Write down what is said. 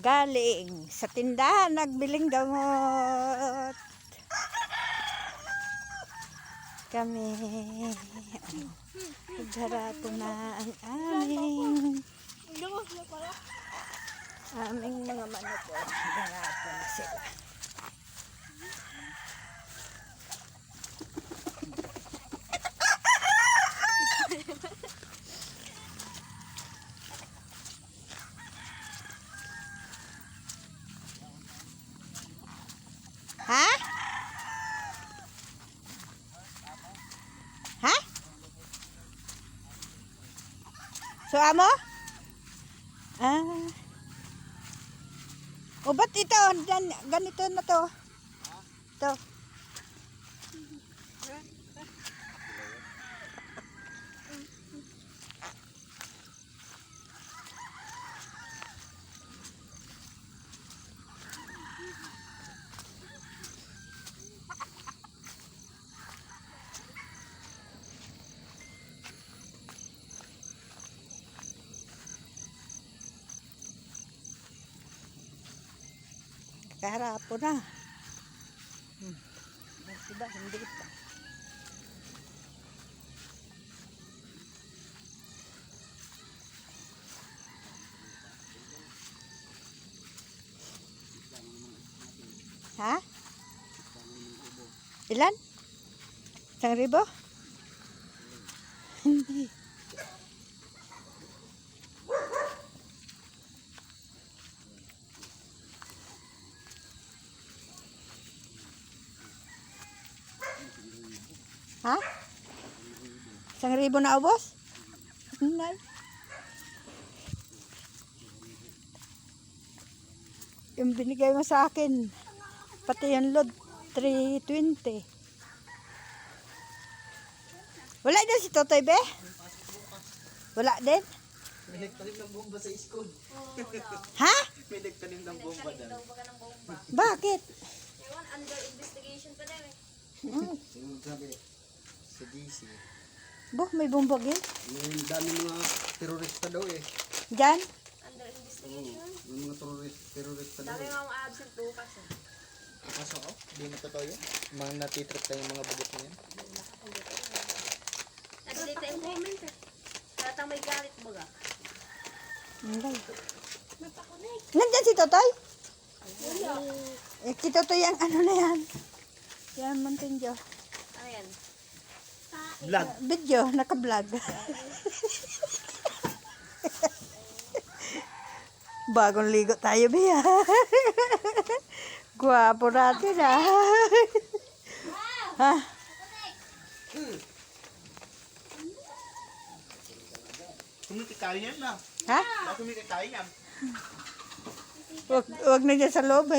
Galing sa tindahan, nagbiling gamot. Kami. Nagharapo na ang aming mga manok. Nagharapo na sila. Ha? Ha? So, amo? O, ba't ito? Ganito na to. Ito. Kaharapo na. Diba? Hindi pa. Ha? Ilan? 1,000? Hindi. Ha? 1,000 na ubos? Nay. Yung binigay mo sa akin, pati yung load, 320. Wala din si Totoy, be? Wala din? May nagtanim ng bomba sa school. Ha? May nagtanim ng bomba daw. Bakit? Ewan, under investigation pa daw eh. Yung sabi, sa DC. Bo, may bumbog yun? May dami mga terorista daw eh. Diyan? Under investigation. May mga terorista daw Dami eh. mga absent bukas eh. Kaso ko, di na totoo yun. Mga natitrip lang yung mga bugot na yan. Nag-delete yung comment eh. Tatang may galit baga. Hindi. Nandyan si Totoy? Si Totoy yung ano na yan. Yan, Mountain Dew. Ano yan? Vlog. Video, naka-vlog. Bagong ligo tayo, Bea. Gwapo natin, ha? Ha? Kumikikain yan na. Ha? Kumikikain yan. Huwag na dyan sa loob,